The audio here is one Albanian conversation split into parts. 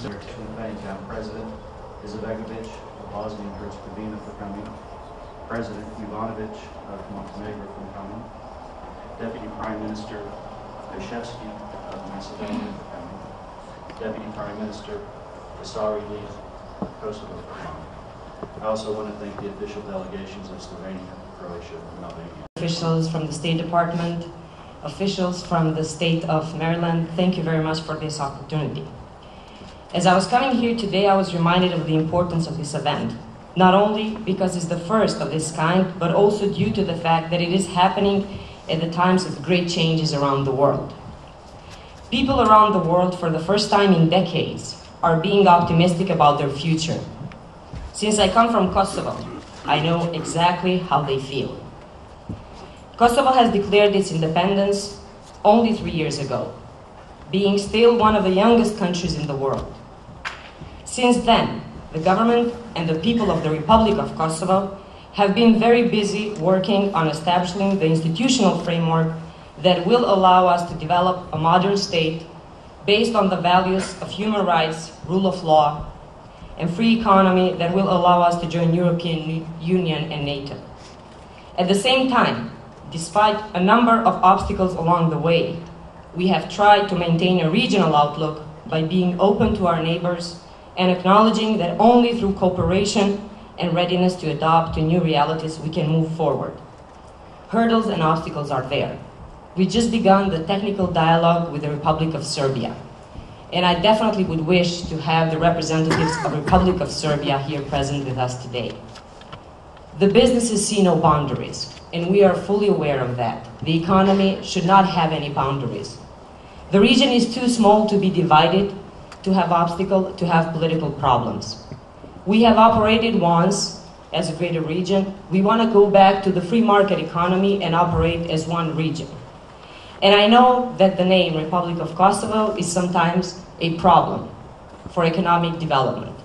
to thank our President Izetbegovic of Bosnia and Herzegovina for coming, President Ivanovic of Montenegro for coming, Deputy Prime Minister Eshte of Macedonia for coming, Deputy Prime Minister Kusari Lila of Kosova for coming. I also want to thank the official delegations of Slovenia, Croatia, and Albania. Officials from the State Department, officials from the state of Maryland, thank you very much for this opportunity. As I was coming here today, I was reminded of the importance of this event, not only because it's the first of this kind, but also due to the fact that it is happening at the times of great changes around the world. People around the world, for the first time in decades, are being optimistic about their future. Since I come from Kosovo, I know exactly how they feel. Kosovo has declared its independence only 3 years ago, being still one of the youngest countries in the world. Since then, the government and the people of the Republic of Kosovo have been very busy working on establishing the institutional framework that will allow us to develop a modern state based on the values of human rights, rule of law, and free economy that will allow us to join European Union and NATO. At the same time, despite a number of obstacles along the way, we have tried to maintain a regional outlook by being open to our neighbors and acknowledging that only through cooperation and readiness to adapt to new realities we can move forward. Hurdles and obstacles are there. We just begun the technical dialogue with the Republic of Serbia, and I definitely would wish to have the representatives of the Republic of Serbia here present with us today. The businesses see no boundaries, and we are fully aware of that. The economy should not have any boundaries. The region is too small to be divided, to have obstacles, to have political problems. We have operated once as a greater region. We want to go back to the free market economy and operate as one region. And I know that the name Republic of Kosovo is sometimes a problem for economic development,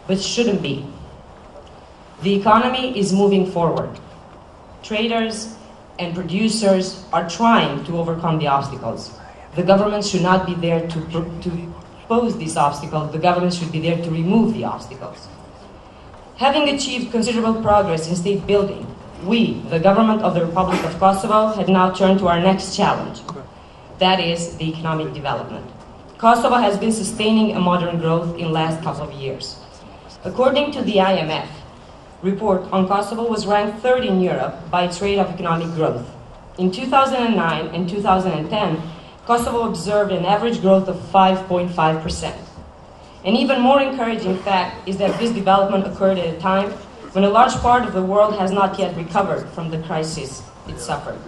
but shouldn't be. The economy is moving forward. Traders and producers are trying to overcome the obstacles. The government should not be there to pose these obstacles. The government should be there to remove the obstacles. Having achieved considerable progress in state building, we, the government of the Republic of Kosovo, have now turned to our next challenge. That is the economic development. Kosovo has been sustaining a modern growth in the last couple of years. According to the IMF report on Kosovo was ranked third in Europe by its rate of economic growth. In 2009 and 2010, Kosovo observed an average growth of 5.5%. An even more encouraging fact is that this development occurred at a time when a large part of the world has not yet recovered from the crisis it suffered,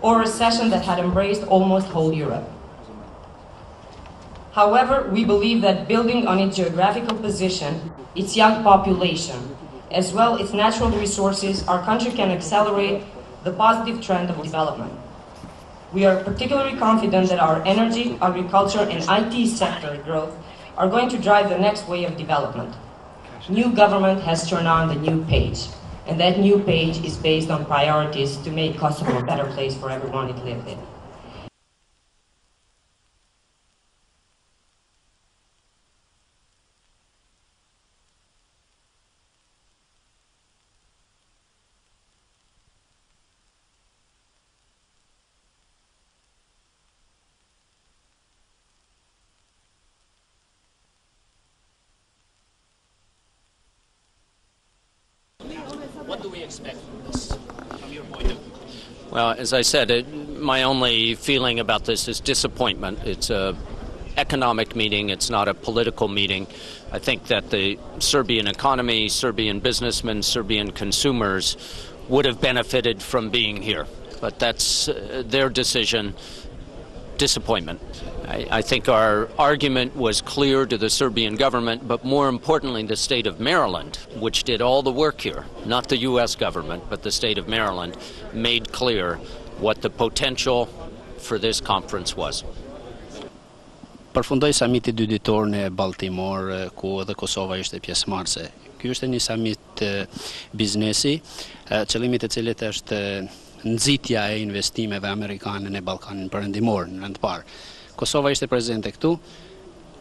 or a recession that had embraced almost whole Europe. However, we believe that building on its geographical position, its young population, as well as its natural resources, our country can accelerate the positive trend of development. We are particularly confident that our energy, agriculture, and IT sector growth are going to drive the next wave of development. New government has turned on the new page, and that new page is based on priorities to make Kosovo a better place for everyone it lives in. What do we expect from this, from your point of view? Well, as I said, my only feeling about this is disappointment. It's an economic meeting. It's not a political meeting. I think that the Serbian economy, Serbian businessmen, Serbian consumers would have benefited from being here. But that's their decision. Disappointment. I think our argument was clear to the Serbian government, but more importantly the state of Maryland, which did all the work here, not the U.S. government, but the state of Maryland, made clear what the potential for this conference was. Perfundoi Samiti dyditor në Balltimore, ku edhe Kosova ishte pjesëmarrëse. Ky është një summit biznesi, qëllimi i cilit është nxitja e investimeve amerikane në Ballkanin Perendimor në vend të parë. Kosova ishte prezente këtu,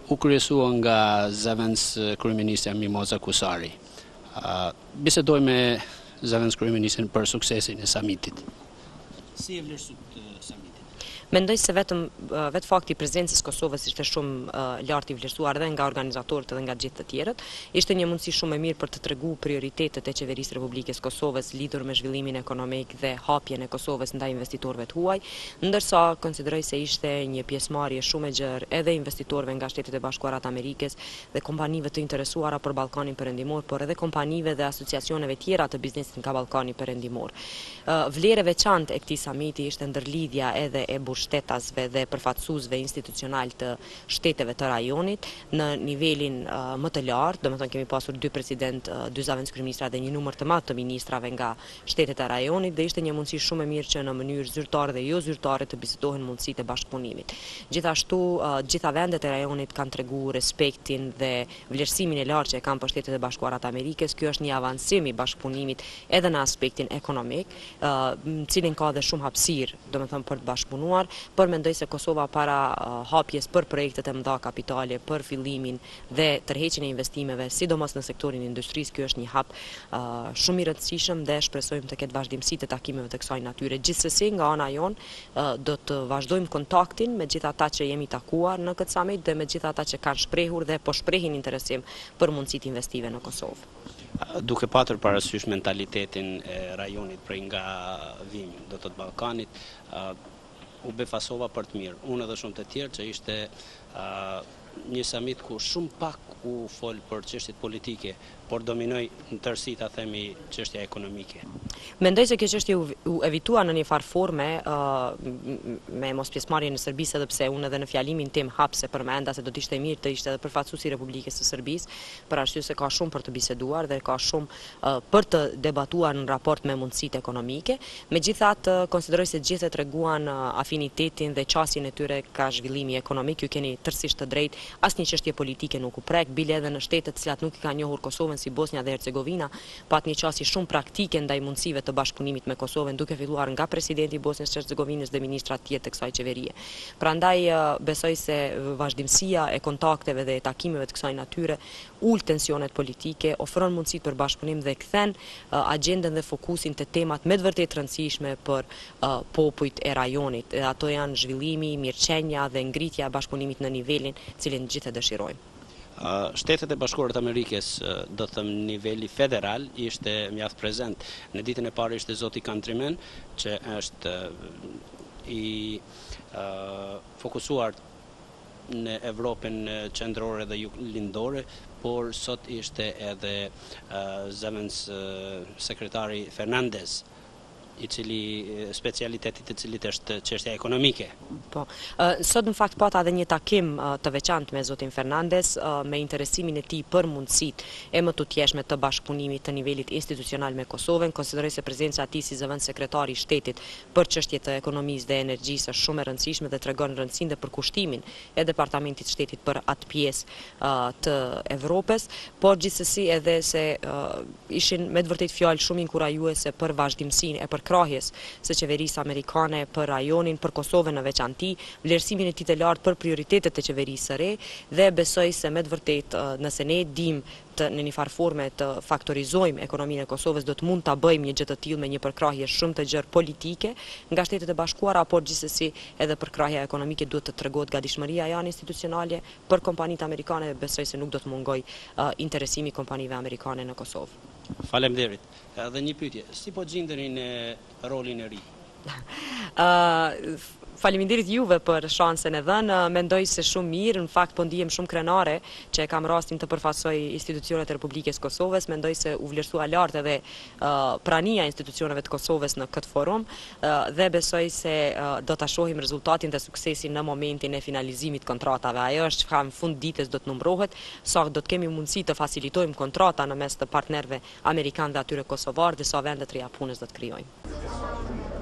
u kryesua nga zëvendës kryeministja Mimoza Kusari. Bisedoj me zëvendës kryeministin për suksesin e samitit. Si e vlerësut samitin? Mendoj se vetë fakti i prezencës Kosovës ishte shumë lartë i vlerësuar dhe nga organizatorët dhe nga gjithë të tjerët. Ishte një mundësi shumë e mirë për të treguar prioritetet e qeverisë Republikës Kosovës lidhur me zhvillimin ekonomik dhe hapjen e Kosovës ndaj investitorëve të huaj, ndërsa konsideroj se ishte një pjesëmarrje shumë e gjerë edhe investitorëve nga Shtetet e Bashkuara të Amerikës dhe kompanive të interesuara për Ballkanin Perendimor, por edhe kompanive dhe asociacioneve tjera të biznesit nga Ballkani Perendimor. Vlerë e veçantë e këtij samiti ishte ndërlidhja edhe e shtetasve dhe perfaqesuesve institucional të shteteve të rajonit në nivelin më të lartë, domethënë kemi pasur 2 president, 2 zëvendës kryeministra dhe një numër të madh të ministrave nga shtetet e rajonit dhe ishte një mundësi shumë e mirë që në mënyrë zyrtare dhe jo zyrtare të bisedohen mundësitë e bashkëpunimit. Gjithashtu, gjitha vendet e rajonit kanë treguar respektin dhe vlerësimin e lartë që e kanë për Shtetet e Bashkuara të Amerikës. Ky është një avancim i bashkëpunimit edhe në aspektin ekonomik, cilin ka dhe shumë hapësirë, domethënë për të bashkëpunuar. Por mendoj se Kosova para hapjes për projektet e mëdha kapitale, për fillimin dhe tërheqjen e investimeve, sidomos në sektorin e industrisë, ky është një hap shumë i rëndësishëm dhe shpresojmë të ketë vazhdimsi të takimeve të kësaj natyre. Gjithsesi, nga ana jonë do të vazhdojmë kontaktin me gjithë ata që jemi takuar në këtë summit dhe me gjithë ata që kanë shprehur dhe po shprehin interesim për mundësitë investive në Kosovë. Duke patur parasysh mentalitetin e rajonit prej nga vimi, do të Ballkanit, u befasova për të mirë. Unë edhe shumë të tjerë që ishte një summit ku shumë pak u fol për çështjet politike, por dominoi në tërësi ta themi çështja ekonomike. Mendoj se kjo çështje u evitua në një farë forme me mos pjesëmarrje në Serbisë, edhe pse unë edhe në fjalimin tim hapse përmenda se do të ishte mirë të ishte edhe përfaqësuesi i Republikës së Serbisë, për arsye se ka shumë për të biseduar dhe ka shumë për të debatuar në raport me mundësitë ekonomike. Megjithatë, konsideroj se gjithë treguan afinitetin dhe qasjen e tyre ka zhvillimi ekonomik. Ju keni tërësisht të drejtë, asnjë çështje politike nuk u prek, bile edhe në shtetet të cilat nuk i kanë njohur Kosovën si Bosnia dhe Hercegovina, pat një qasje shumë praktike ndaj mundësive të bashkëpunimit me Kosovën, duke filluar nga presidenti i Bosnjës së Hercegovinës dhe ministrat tjerë të kësaj qeverie. Prandaj besoj se vazhdimësia e kontakteve dhe e takimeve të kësaj natyre ul tensionet politike, ofron mundësi për bashkëpunim dhe kthen agjendën dhe fokusin te temat me të vërtetë rëndësishme për popujt e rajonit. Ato janë zhvillimi, mirëqenia dhe ngritja e bashkëpunimit në nivelin cilin gjithë e dëshirojmë. Shtetet e Bashkuara të Amerikës, do të them niveli federal, ishte mjaft prezent. Në ditën e parë ishte zoti Kantrimen, që është i fokusuar në Evropën qendrore dhe lindore, por sot ishte edhe zëvendës sekretari Fernandez, i cili specialitetit e cilit është çështja ekonomike. Po. Sot në fakt pata edhe një takim të veçantë me zotin Fernandez me interesimin e tij për mundësitë e më tutjeshme të bashkëpunimit të nivelit institucional me Kosovën. Konsideroj se prezenca e tij si zëvendës sekretari i shtetit për çështjet e ekonomisë dhe energjisë është shumë e rëndësishme dhe tregon rëndësinë dhe përkushtimin e departamentit të shtetit për atë pjesë të Evropës, por gjithsesi edhe se ishin me të vërtetë fjalë shumë inkurajuese për vazhdimsinë e përkrahjes së qeverisë amerikane për rajonin, për Kosovën në veçanti, vlerësimin e tij të lartë për prioritetet e qeverisë së re dhe besoj se me të vërtetë nëse ne dim në një farë forme të faktorizojmë ekonominë e Kosovës, do të mund ta bëjmë një gjë të tillë me një përkrahje shumë të gjerë politike nga Shtetet e Bashkuara, por gjithsesi edhe përkrahja ekonomike duhet të tregohet gatishmëria janë institucionale për kompanitë amerikane dhe besoj se nuk do të mungoj interesimi i kompanive amerikane në Kosovë. Faleminderit. Edhe një pyetje, si po gjendeni në rolin e ri? Faleminderit juve për shansen e dhënë. Mendoj se shumë mirë, në fakt po ndihem shumë krenare që e kam rastin të përfaqësoj institucionet e Republikës Kosovës. Mendoj se u vlerësua lart edhe prania e institucioneve të Kosovës në këtë forum dhe besoj se do ta shohim rezultatin dhe suksesin në momentin e finalizimit kontratave. Ajo është çka në fund ditës do të numërohet, sa do të kemi mundësi të facilitojmë kontrata në mes të partnerëve amerikanë dhe atyre kosovar dhe sa vende të reja punës do të krijojmë.